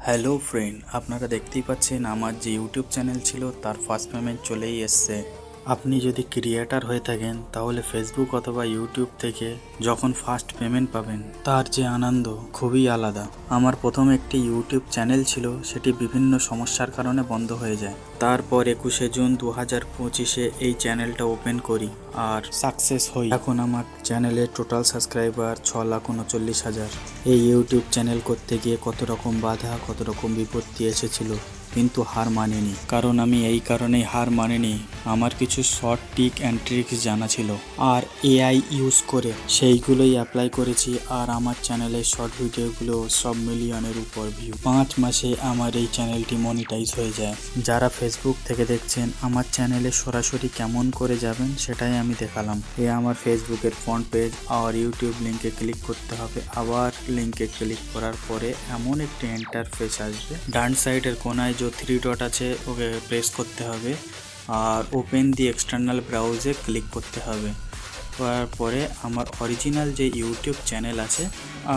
Hello friend, আপনারা দেখতেই পাচ্ছেন আমার যে ইউটিউব চ্যানেল ছিল তার ফার্স্ট পেমেন্ট চলেই এসছে। আপনি যদি ক্রিয়েটার হয়ে থাকেন তাহলে ফেসবুক অথবা ইউটিউব থেকে যখন ফার্স্ট পেমেন্ট পাবেন তার যে আনন্দ খুবই আলাদা। আমার প্রথম একটি ইউটিউব চ্যানেল ছিল, সেটি বিভিন্ন সমস্যার কারণে বন্ধ হয়ে যায়। তারপর 21শে জুন 2025-এ এই চ্যানেলটা ওপেন করি আর সাকসেস হই। এখন আমার চ্যানেলের টোটাল সাবস্ক্রাইবার 6,39,000। এই ইউটিউব চ্যানেল করতে গিয়ে কত রকম বাধা, কত রকম বিপত্তি এসেছিল, কিন্তু হার মানিনি। কারণ আমি এই কারণেই হার মানিনি, আমার কিছু শর্ট টিক অ্যান্ড ট্রিক্স জানা ছিল আর এআই ইউজ করে সেইগুলোই অ্যাপ্লাই করেছি। আর আমার চ্যানেলের শর্ট ভিডিওগুলো সব মিলিয়নের উপর ভিউ। 5 মাসে আমার এই চ্যানেলটি মনিটাইজ হয়ে যায়। যারা ফেসবুক থেকে দেখছেন, আমার চ্যানেলে সরাসরি কেমন করে যাবেন সেটাই আমি দেখালাম। আমার ফেসবুকের ফ্রন্ট পেজ আর ইউটিউব লিঙ্কে ক্লিক করতে হবে। আবার লিঙ্কে ক্লিক করার পরে এমন একটি ইন্টারফেস আসবে। ডান সাইডের কোনায় যে 3 ডট আছে ওকে প্রেস করতে হবে আর ওপেন দি এক্সটার্নাল ব্রাউজে ক্লিক করতে হবে। করার পরে আমার অরিজিনাল যে ইউটিউব চ্যানেল আছে,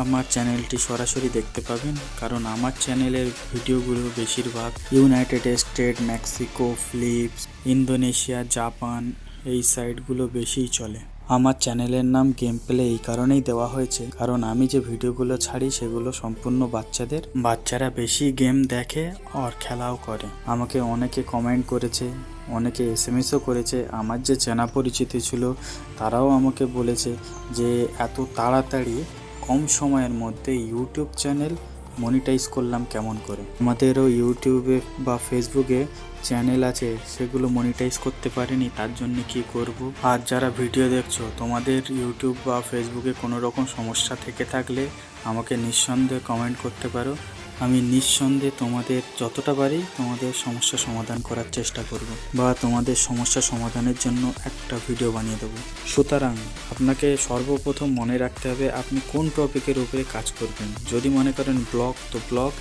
আমার চ্যানেলটি সরাসরি দেখতে পাবেন। কারণ আমার চ্যানেলের ভিডিওগুলো বেশিরভাগ United state, Mexico, Philippines, Indonesia, Japan এই সাইটগুলো বেশিই চলে। আমার চ্যানেলের নাম গেম প্লে এই কারণেই দেওয়া হয়েছে, কারণ আমি যে ভিডিওগুলো ছাড়ি সেগুলো সম্পূর্ণ বাচ্চাদের। বাচ্চারা বেশি গেম দেখে আর খেলাও করে। আমাকে অনেকে কমেন্ট করেছে, অনেকে এসএমএসও করেছে। আমার যে চেনা পরিচিত ছিল তারাও আমাকে বলেছে যে এত তাড়াতাড়ি কম সময়ের মধ্যে ইউটিউব চ্যানেল মনিটাইজ করলাম কেমন করে। আমাদেরও ইউটিউবে বা ফেসবুকে চ্যানেল আছে, সেগুলো মনিটাইজ করতে পারিনি, তার জন্য কি করব। আর যারা ভিডিও দেখছো, তোমাদের ইউটিউব বা ফেসবুকে কোনো রকম সমস্যা থেকে থাকলে আমাকে নিঃসন্দেহে কমেন্ট করতে পারো। আমি নিঃসন্দেহে তোমাদের যতটা পারি তোমাদের সমস্যা সমাধান করার চেষ্টা করব, বা তোমাদের সমস্যা সমাধানের জন্য একটা ভিডিও বানিয়ে দেবো। সুতরাং আপনাকে সর্বপ্রথম মনে রাখতে হবে আপনি কোন টপিকের উপরে কাজ করবেন। যদি মনে করেন ব্লগ, তো ব্লগ,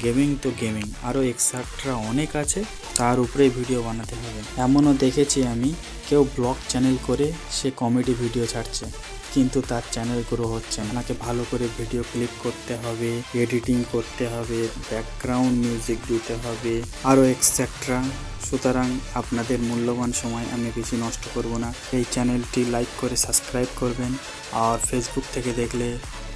গেমিং তো গেমিং, আরও এক্সট্রা অনেক আছে, তার উপরেই ভিডিও বানাতে হবে। এমনও দেখেছি আমি, কেউ ব্লগ চ্যানেল করে সে কমেডি ভিডিও ছাড়ছে, কিন্তু তার চ্যানেল গ্রো হচ্ছে না। আপনাকে ভালো করে ভিডিও ক্লিপ করতে হবে, এডিটিং করতে হবে, ব্যাকগ্রাউন্ড মিউজিক দিতে হবে, আরও এক্সট্রা। সুতরাং আপনাদের মূল্যবান সময় আমি বেশি নষ্ট করব না। এই চ্যানেলটি লাইক করে সাবস্ক্রাইব করবেন আর ফেসবুক থেকে দেখলে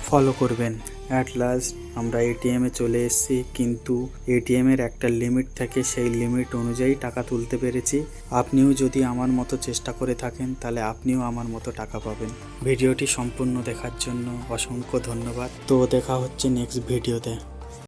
ফলো করবেন। অ্যাট লাস্ট আমরা এটিএমে চলে এসেছি, কিন্তু এটিএমের একটা লিমিট থাকে, সেই লিমিট অনুযায়ী টাকা তুলতে পেরেছি। আপনিও যদি আমার মতো চেষ্টা করে থাকেন তাহলে আপনিও আমার মতো টাকা পাবেন। ভিডিওটি সম্পূর্ণ দেখার জন্য অসংখ্য ধন্যবাদ। তো দেখা হচ্ছে নেক্সট ভিডিওতে।